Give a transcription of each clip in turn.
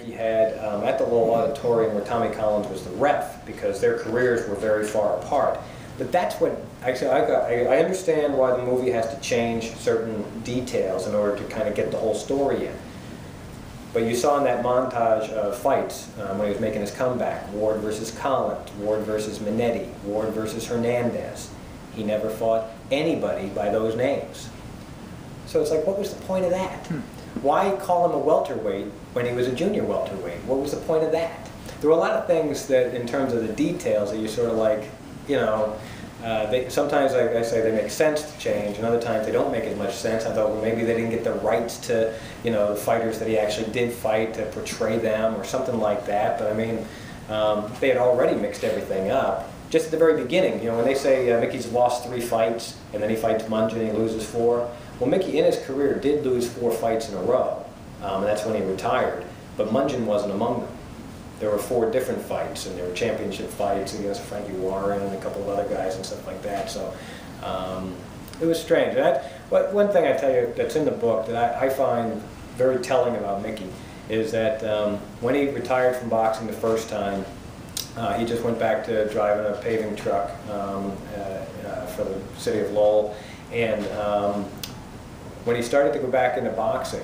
Mickey had at the little auditorium where Tommy Collins was the ref, because their careers were very far apart. But that's what, actually, I understand why the movie has to change certain details in order to kind of get the whole story in. But you saw in that montage of fights when he was making his comeback, Ward versus Collins, Ward versus Minetti, Ward versus Hernandez. He never fought anybody by those names. So it's like, what was the point of that? Why call him a welterweight when he was a junior welterweight? What was the point of that? There were a lot of things that, in terms of the details, that you sort of like, you know, sometimes, like I say, they make sense to change, and other times they don't make as much sense. I thought, well, maybe they didn't get the rights to, you know, the fighters that he actually did fight to portray them or something like that. But I mean, they had already mixed everything up. Just at the very beginning, you know, when they say Mickey's lost 3 fights and then he fights Mungin and he loses 4, well, Mickey in his career did lose 4 fights in a row, and that's when he retired. But Mungin wasn't among them. There were 4 different fights, and there were championship fights against Frankie Warren and a couple of other guys and stuff like that. So it was strange. And one thing I tell you that's in the book that I find very telling about Mickey is that when he retired from boxing the first time, he just went back to driving a paving truck for the city of Lowell. And when he started to go back into boxing,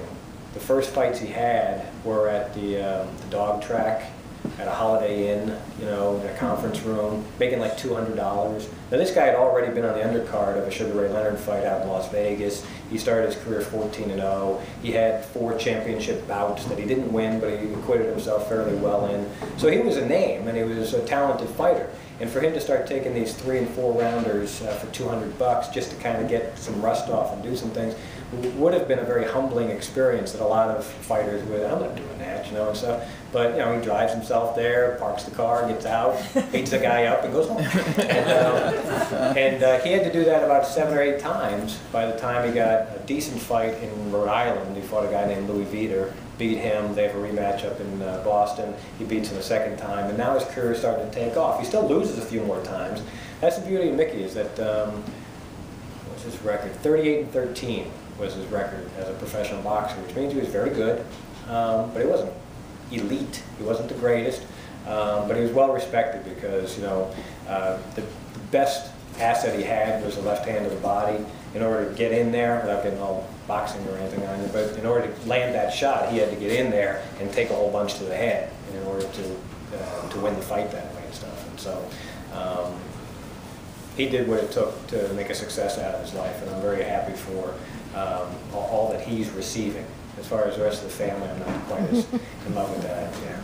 the first fights he had were at the dog track, at a Holiday Inn, you know, in a conference room, making like $200. Now this guy had already been on the undercard of a Sugar Ray Leonard fight out in Las Vegas. He started his career 14-0. He had 4 championship bouts that he didn't win, but he acquitted himself fairly well in. So he was a name, and he was a talented fighter. And for him to start taking these 3- and 4-rounders for $200 just to kind of get some rust off and do some things would have been a very humbling experience that a lot of fighters would, I'm not doing that, you know, and stuff. But, you know, he drives himself there, parks the car, gets out, beats the guy up, and goes home. And he had to do that about 7 or 8 times by the time he got a decent fight in Rhode Island. He fought a guy named Louis Viter, beat him. They have a rematch up in Boston. He beats him a 2nd time, and now his career is starting to take off. He still loses a few more times. That's the beauty of Mickey, is that, what's his record? 38-13 was his record as a professional boxer, which means he was very good, but he wasn't elite. He wasn't the greatest, but he was well respected because, you know, the best asset he had was the left hand of the body. In order to get in there, without getting all boxing or anything on you, but in order to land that shot, he had to get in there and take a whole bunch to the head in order to win the fight that way and stuff. And so he did what it took to make a success out of his life, and I'm very happy for all that he's receiving. As far as the rest of the family, I'm not quite as in love with that. Yeah.